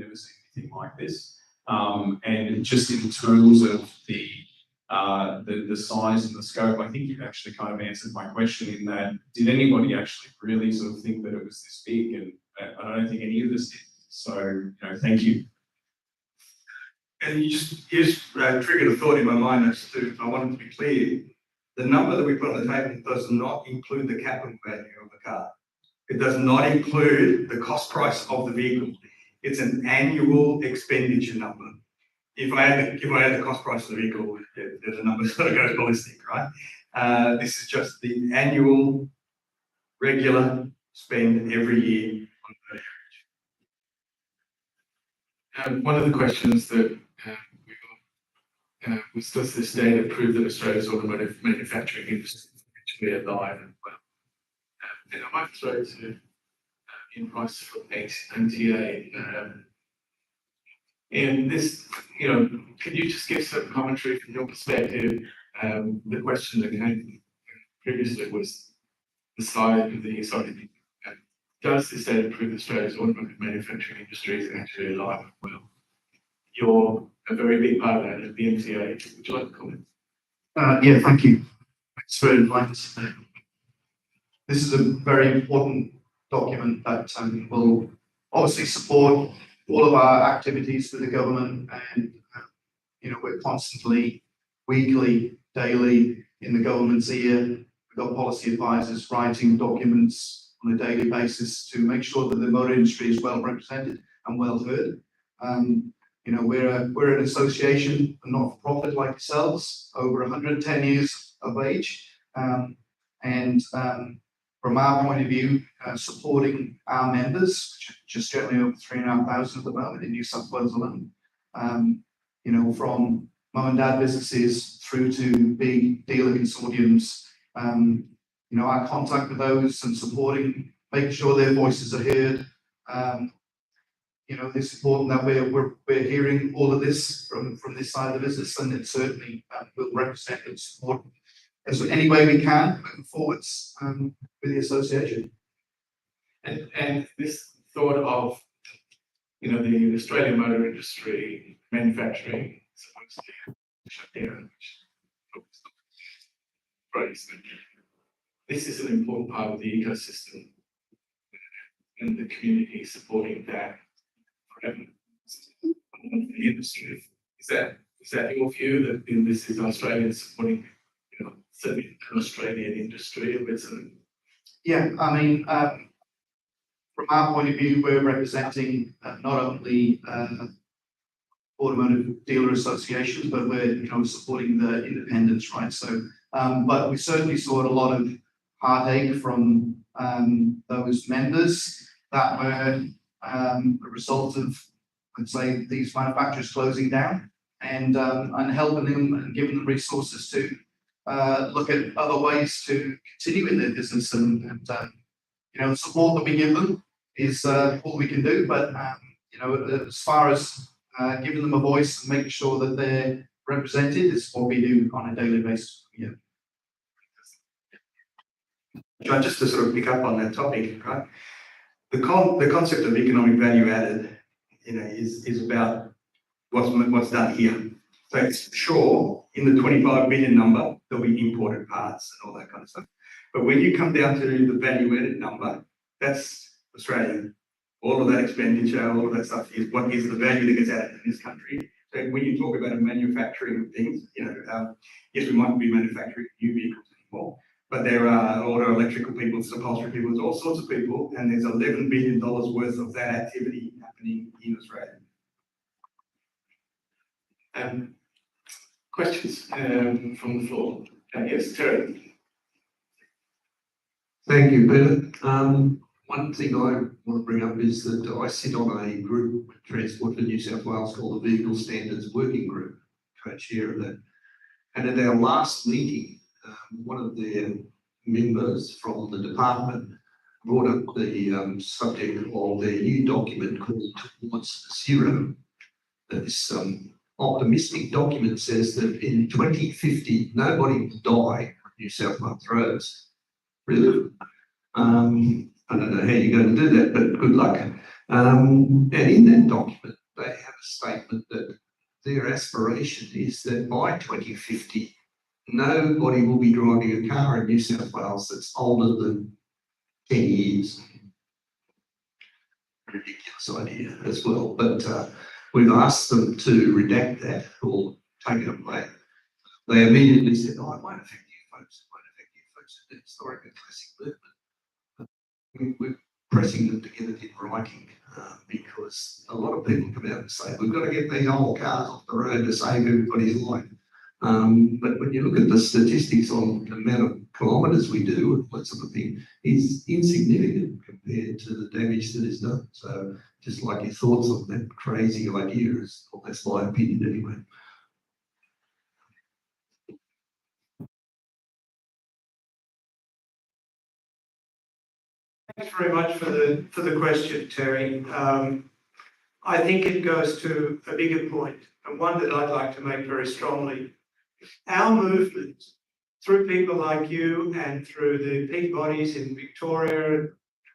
I've never seen anything like this. And just in terms of the size and the scope, I think you've actually kind of answered my question in that, did anybody actually really sort of think that it was this big? And I don't think any of us did. So, thank you. And you just triggered a thought in my mind as to, I wanted to be clear, the number that we put on the table does not include the capital value of the car. It does not include the cost price of the vehicle. It's an annual expenditure number. If I add the cost price of the vehicle, there's a number that goes ballistic, right? This is just the annual, regular spend every year on the One of the questions that we got was, does this data prove that Australia's automotive manufacturing industry is actually alive and well? And I might throw to in price from AMTA. And this, can you just give some commentary from your perspective? The question that came previously was the size of the does this data prove Australia's automotive manufacturing industry is actually alive and well? You're a very big part of that at the MTA. Would you like to comment? Yeah, thank you. Thanks for inviting us today. This is a very important document that will obviously support all of our activities with the government, and we're constantly, weekly, daily in the government's ear. We've got policy advisors writing documents on a daily basis to make sure that the motor industry is well represented and well heard. We're an association, a not-for-profit like yourselves, over 110 years of age, and from our point of view, supporting our members, just generally over 3,500 at the moment in New South Wales alone. From mum and dad businesses through to big dealer consortiums. Our contact with those and supporting, making sure their voices are heard. It's important that we're hearing all of this from this side of the business, and it certainly will represent and support as any way we can moving forwards with the association. And this thought of, the Australian motor industry manufacturing supposed to shut down, which this is an important part of the ecosystem and the community supporting that forever. The industry. Is that your view that this is Australian supporting, certainly an Australian industry of its own? Yeah, from our point of view, we're representing not only automotive dealer associations, but we're supporting the independents, right? So, but we certainly saw a lot of heartache from those members that were a result of, let's say, these manufacturers closing down, and helping them and giving them resources to look at other ways to continue in their business, and the support that we give them is all we can do. But as far as giving them a voice and making sure that they're represented is what we do on a daily basis. Yeah. John, just to sort of pick up on that topic, right? The concept of economic value added, is about what's done here. So it's sure in the 25 billion number there'll be imported parts and all that kind of stuff. But when you come down to the value added number, that's Australian. All of that expenditure, all of that stuff is what is the value that gets added in this country. So when you talk about a manufacturing of things, yes, we might be manufacturing new vehicles anymore, but there are auto electrical people, there's upholstery people, there's all sorts of people, and there's $11 billion worth of that activity happening in Australia. Questions from the floor? Yes, Terry. Thank you, Peter. One thing I want to bring up is that I sit on a group, Transport for New South Wales, called the Vehicle Standards Working Group, co-chair of that. And at our last meeting, one of their members from the department brought up the subject of their new document called Towards Zero. This optimistic document says that in 2050, nobody will die on New South Wales roads. Really? I don't know how you're going to do that, but good luck. And in that document, they have a statement that their aspiration is that by 2050, nobody will be driving a car in New South Wales that's older than 10 years. Ridiculous idea as well, but we've asked them to redact that or take it away. They immediately said, "Oh, it won't affect you folks. It won't affect you folks." It's historic and classic movement. We're pressing them to get it in writing because a lot of people come out and say, "We've got to get these old cars off the road to save everybody's life." But when you look at the statistics on the amount of kilometres we do and that sort of thing, is insignificant compared to the damage that is done. So just like your thoughts on that crazy idea is, well, that's my opinion anyway. Thanks very much for the question, Terry. I think it goes to a bigger point, and one that I'd like to make very strongly. Our movement, through people like you and through the peak bodies in Victoria,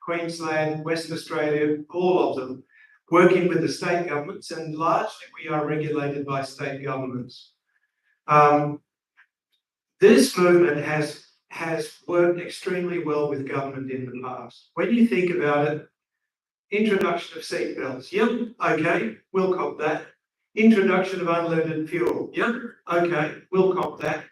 Queensland, Western Australia, all of them, working with the state governments, and largely we are regulated by state governments. This movement has worked extremely well with government in the past. When you think about it, introduction of seatbelts, yep, okay, we'll cop that. Introduction of unleaded fuel, yep, okay, we'll cop that.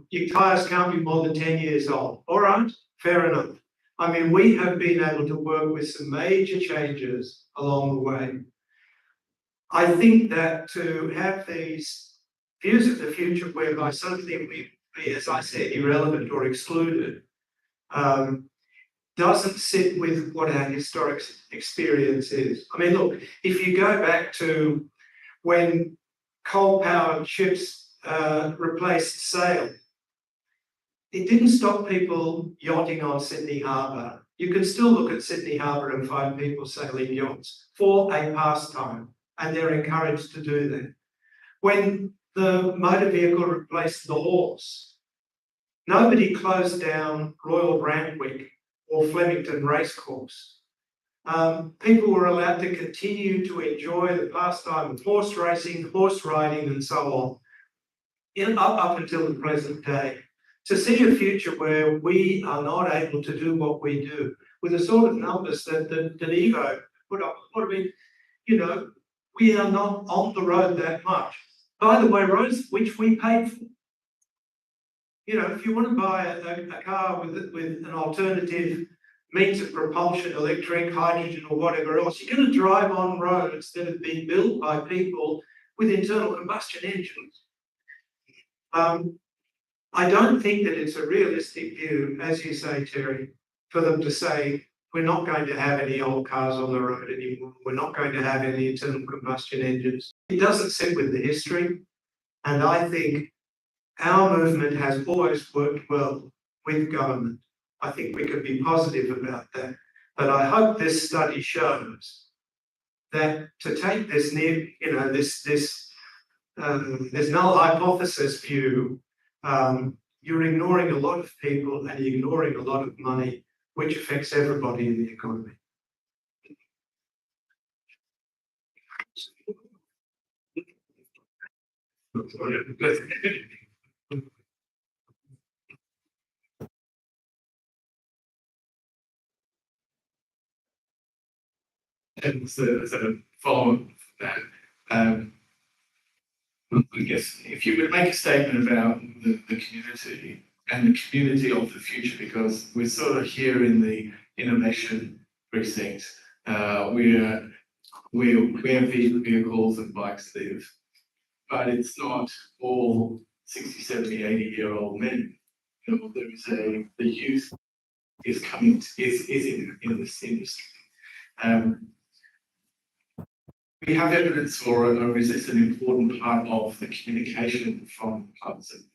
Your tyres can't be more than 10 years old. All right, fair enough. I mean, we have been able to work with some major changes along the way. I think that to have these views of the future whereby something we be, as I said, irrelevant or excluded, doesn't sit with what our historic experience is. I mean, look, if you go back to when coal-powered ships replaced sail, it didn't stop people yachting on Sydney Harbour. You can still look at Sydney Harbour and find people sailing yachts for a pastime, and they're encouraged to do that. When the motor vehicle replaced the horse, nobody closed down Royal Randwick or Flemington Racecourse. People were allowed to continue to enjoy the pastime of horse racing, horse riding, and so on, up until the present day. To see a future where we are not able to do what we do with the sort of numbers that Evo put up, I mean, you know, we are not on the road that much. By the way, roads which we paid for. You know, if you want to buy a car with an alternative means of propulsion, electric, hydrogen, or whatever else, you're going to drive on roads that have been built by people with internal combustion engines. I don't think that it's a realistic view, as you say, Terry, for them to say, we're not going to have any old cars on the road anymore. We're not going to have any internal combustion engines. It doesn't sit with the history. And I think our movement has always worked well with government. I think we can be positive about that. But I hope this study shows that to take this this null hypothesis view, you're ignoring a lot of people and you're ignoring a lot of money, which affects everybody in the economy. And so, as a follow-up to that, I guess if you would make a statement about the community and the community of the future, because we're sort of here in the innovation precinct, we have vehicles and bikes live, but it's not all 60, 70, 80-year-old men. You know, there is the youth is coming, is in this industry. We have evidence or is this an important part of the communication from parts of the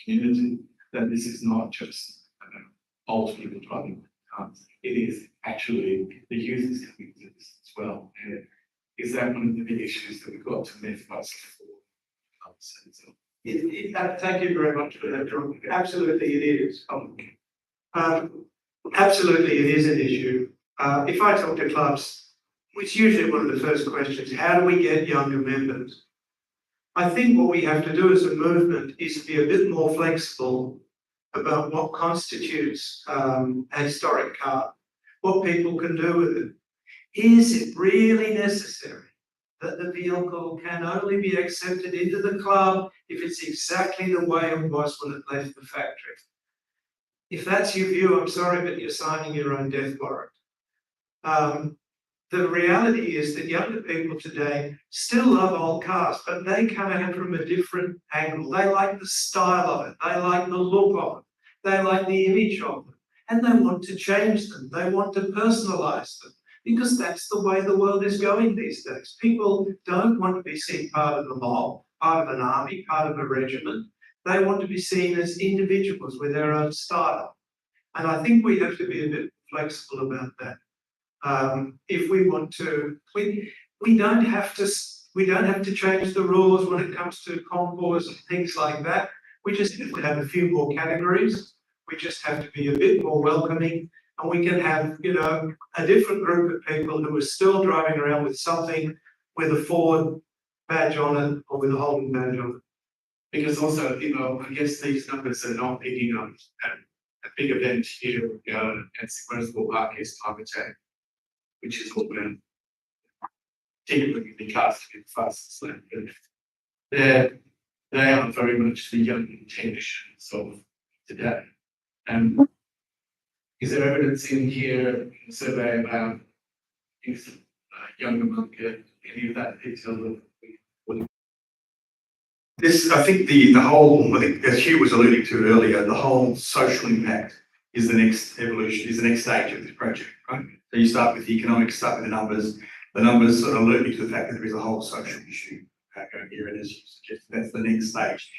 community that this is not just old people driving cars, it is actually the youth is coming to this as well. And is that one of the big issues that we've got to mythbust for? Thank you very much for that, John. Absolutely it is. Absolutely it is an issue. If I talk to clubs, it's usually one of the first questions, how do we get younger members? I think what we have to do as a movement is to be a bit more flexible about what constitutes a historic car, what people can do with it. Is it really necessary that the vehicle can only be accepted into the club if it's exactly the way it was when it left the factory? If that's your view, I'm sorry, but you're signing your own death warrant. The reality is that younger people today still love old cars, but they come at it from a different angle. They like the style of it. They like the look of it. They like the image of it. And they want to change them. They want to personalize them because that's the way the world is going these days. People don't want to be seen part of the mob, part of an army, part of a regiment. They want to be seen as individuals with their own style. And I think we have to be a bit flexible about that. If we want to, we don't have to change the rules when it comes to concours and things like that. We just have to have a few more categories. We just have to be a bit more welcoming, and we can have, you know, a different group of people who are still driving around with something with a Ford badge on it or with a Holden badge on it. Because also, you know, I guess these numbers are not picking up a big event here at Sequential Park is climate change, which is what we're typically be cast to be the fastest lane. They are very much the young generations of today. And is there evidence in here in the survey about youth, younger market, any of that detail? This, I think the whole, I think as Hugh was alluding to earlier, the whole social impact is the next evolution, is the next stage of this project, right? So you start with the economics, start with the numbers sort of alert you to the fact that there is a whole social issue going here, and as you suggest, that's the next stage.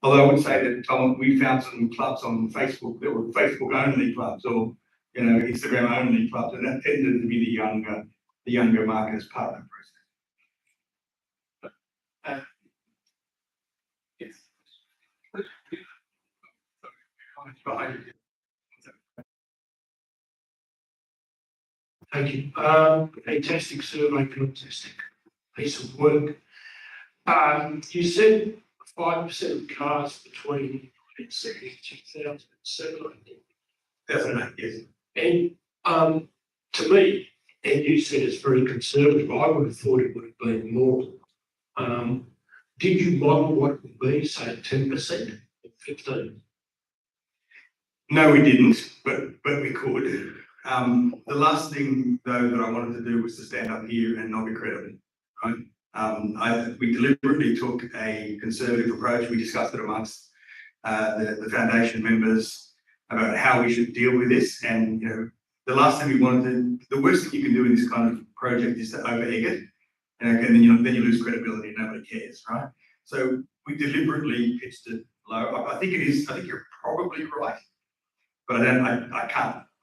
Although I would say that, Tom, we found some clubs on Facebook that were Facebook only clubs or, you know, Instagram only clubs, and that tended to be the younger market as part of the process. Yes. Thank you. Fantastic survey, fantastic piece of work. You said 5% of cars between 2007 and 2007. Yes. And to me, and you said it's very conservative, I would have thought it would have been more. Did you model what it would be, say 10% or 15%? No, we didn't, but we could. The last thing though that I wanted to do was to stand up here and not be credible, right? We deliberately took a conservative approach. We discussed it amongst the foundation members about how we should deal with this. And, you know, the last thing we wanted to, the worst thing you can do in this kind of project is to over-egg it. And then you lose credibility and nobody cares, right? So we deliberately pitched it low. I think you're probably right, but I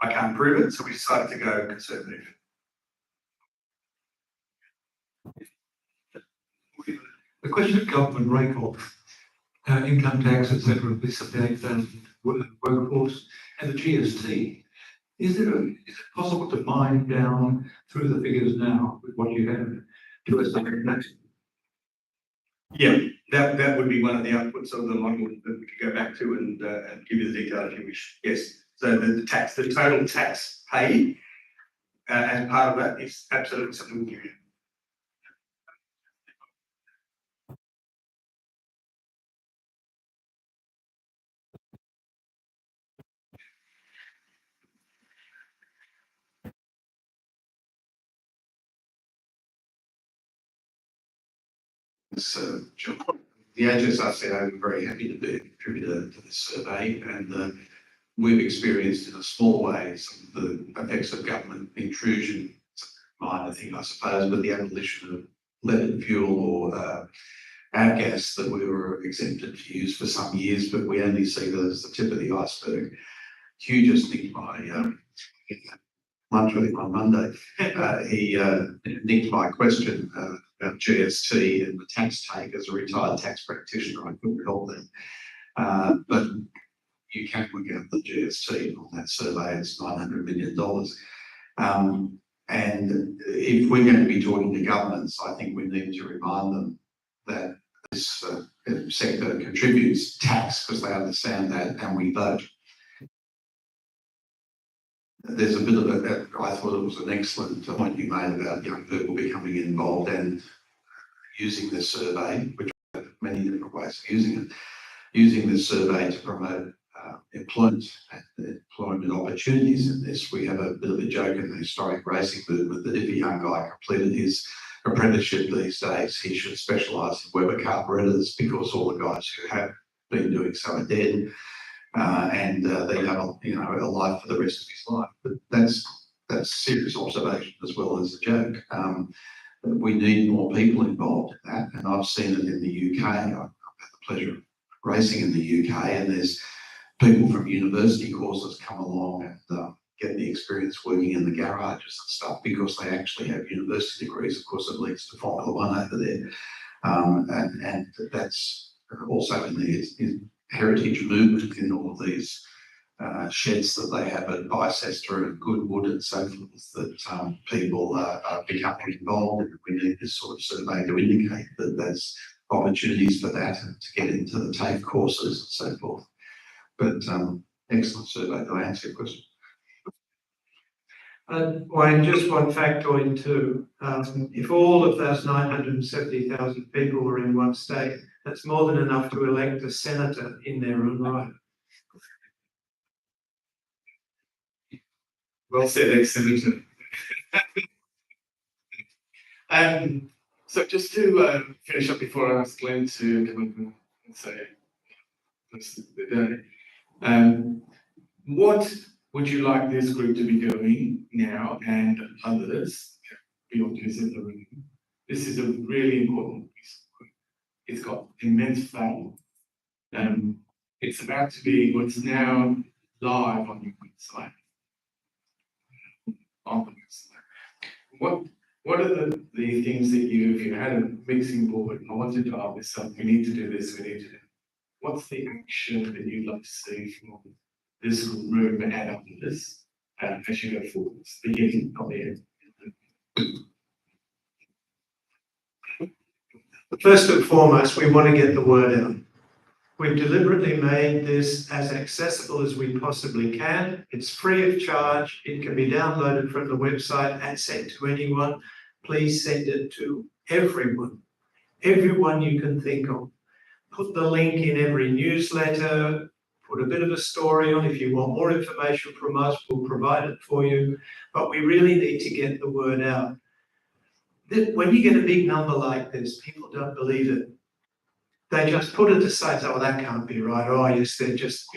can't prove it. So we decided to go conservative. The question of government rake-off, income tax, etc., this workforce, and the GST. Is it possible to mine down through the figures now with what you have to estimate that? Yeah, that would be one of the outputs of the model that we could go back to and give you the detail if you wish. Yes. So the total tax paid as part of that is absolutely something we can do. So, John, the AHSRC, I'm very happy to be a contributor to this survey, and we've experienced in a small way some of the effects of government intrusion. It's a minor thing, I suppose, but the abolition of leaded fuel or avgas that we were exempted to use for some years, but we only see that as the tip of the iceberg. Hugh just nicked my lunch with him on Monday. He nicked my question about GST and the tax take. As a retired tax practitioner, I couldn't help that. But you can work out the GST on that survey, it's $900 million. And if we're going to be talking to governments, I think we need to remind them that this sector contributes tax because they understand that, and we vote. There's a bit of I thought it was an excellent point you made about young people becoming involved and using this survey, which there are many different ways of using this survey to promote employment and employment opportunities in this. We have a bit of a joke in the historic racing movement that if a young guy completed his apprenticeship these days, he should specialise in Weber carburettors because all the guys who have been doing so are dead. And they have a life for the rest of his life. But that's serious observation as well as a joke. We need more people involved in that, and I've seen it in the UK. I've had the pleasure of racing in the UK, and there's people from university courses come along and get the experience working in the garages and stuff because they actually have university degrees. Of course, it leads to Formula One over there, and that's also in the heritage movement in all of these sheds that they have at Bicester and Goodwood and so forth, that people are becoming involved in. We need this sort of survey to indicate that there's opportunities for that and to get into the TAFE courses and so forth. But excellent survey to answer your question. Wayne, just one factoid too. If all of those 970,000 people were in one state, that's more than enough to elect a senator in their own right. Well said, ex-senator. So just to finish up before I ask Glenn to come up and say this is the day, what would you like this group to be doing now and others beyond who's in the room? This is a really important piece of work. It's got immense value. It's about to be what's now live on your website. What are the things that if you had a mixing board, I wanted to ask this up, we need to do this, we need to do. What's the action that you'd like to see from this room and others as you go forward? It's the beginning of the end. First and foremost, we want to get the word out. We've deliberately made this as accessible as we possibly can. It's free of charge. It can be downloaded from the website and sent to anyone. Please send it to everyone you can think of. Put the link in every newsletter, put a bit of a story on. If you want more information from us, we'll provide it for you. But we really need to get the word out. When you get a big number like this, people don't believe it. They just put it aside, oh, that can't be right. Oh, yes, they're just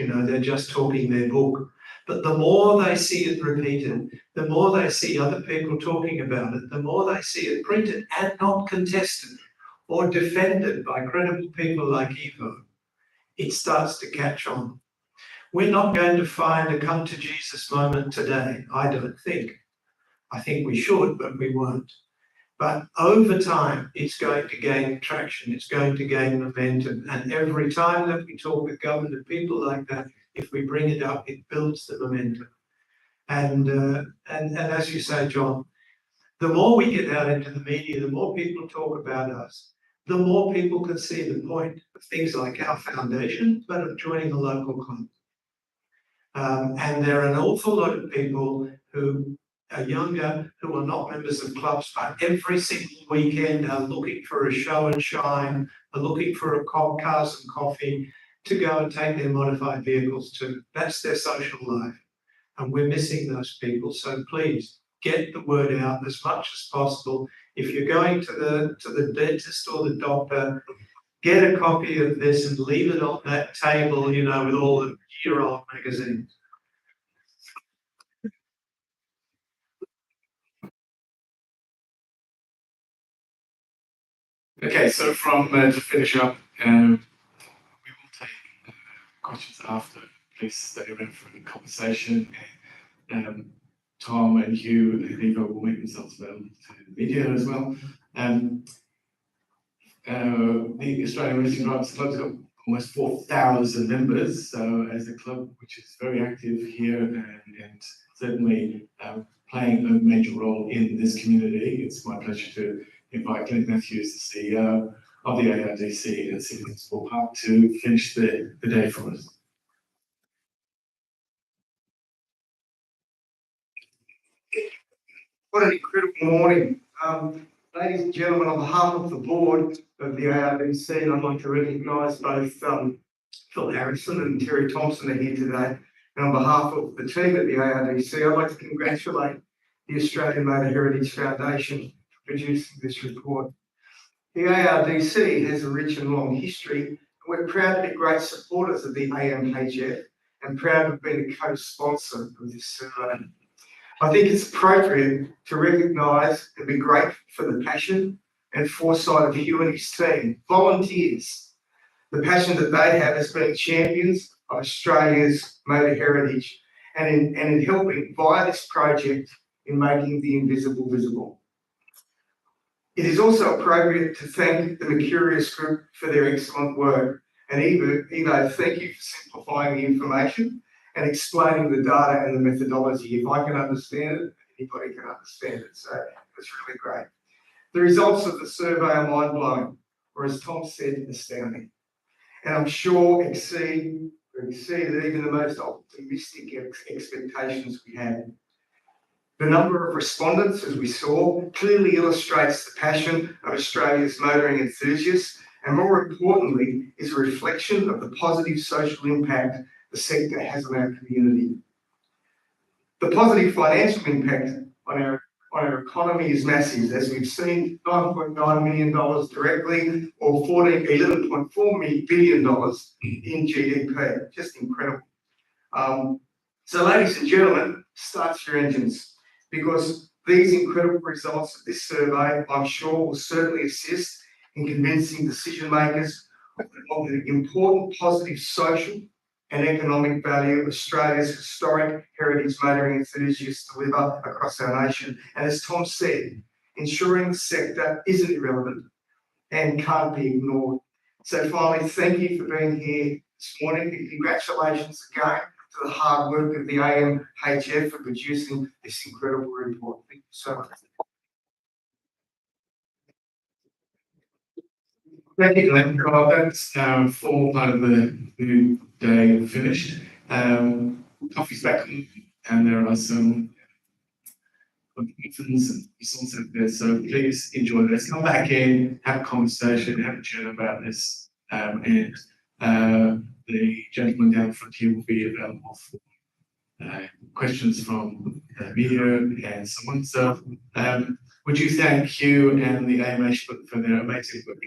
talking their book. But the more they see it repeated, the more they see other people talking about it, the more they see it printed and not contested or defended by credible people like Evo, it starts to catch on. We're not going to find a come to Jesus moment today, I don't think. I think we should, but we won't. But over time, it's going to gain traction, it's going to gain momentum. And every time that we talk with government and people like that, if we bring it up, it builds the momentum. And as you say, John, the more we get out into the media, the more people talk about us, the more people can see the point of things like our foundation, but of joining a local club. And there are an awful lot of people who are younger, who are not members of clubs, but every single weekend are looking for a show and shine, are looking for a cars and coffee to go and take their modified vehicles to. That's their social life. And we're missing those people. So please get the word out as much as possible. If you're going to the dentist or the doctor, get a copy of this and leave it on that table, with all the year-old magazines. Okay, so to finish up, we will take questions after. Please stay around for the conversation. Tom and Hugh and Eva will make themselves available to the media as well. The Australian Racing Drivers Club's got almost 4,000 members, so as a club which is very active here and certainly playing a major role in this community. It's my pleasure to invite Glenn Matthews, the CEO of the ARDC and Sydney Municipal Park, to finish the day for us. What an incredible morning. Ladies and gentlemen, on behalf of the board of the ARDC, I'd like to recognise both Phil Harrison and Terry Thompson are here today. And on behalf of the team at the ARDC, I'd like to congratulate the Australian Motor Heritage Foundation for producing this report. The ARDC has a rich and long history, and we're proud to be great supporters of the AMHF and proud to have been a co-sponsor of this survey. I think it's appropriate to recognise and be grateful for the passion and foresight of Hugh and his team, volunteers, the passion that they have as being champions of Australia's motor heritage and in helping via this project in making the invisible visible. It is also appropriate to thank the Mercurius Group for their excellent work. And Evo, thank you for simplifying the information and explaining the data and the methodology. If I can understand it, anybody can understand it. So it's really great. The results of the survey are mind-blowing, or as Tom said, astounding. And I'm sure exceed even the most optimistic expectations we had. The number of respondents, as we saw, clearly illustrates the passion of Australia's motoring enthusiasts, and more importantly, is a reflection of the positive social impact the sector has on our community. The positive financial impact on our economy is massive, as we've seen, $9.9 million directly, or $11.4 billion in GDP. Just incredible. So, ladies and gentlemen, start your engines, because these incredible results of this survey, I'm sure, will certainly assist in convincing decision makers of the important positive social and economic value Australia's historic heritage motoring enthusiasts deliver across our nation. And as Tom said, ensuring the sector isn't irrelevant and can't be ignored. So finally, thank you for being here this morning, and congratulations again to the hard work of the AMHF for producing this incredible report. Thank you so much. Thank you, Glenn. Well, that's our formal part of the day finished. Coffee's back on, and there are some muffins and croissants out there, so please enjoy this. Come back in, have a conversation, have a chat about this, and the gentleman down the front here will be available for questions from the media and so on. So would you thank Hugh and the AMH for their amazing work?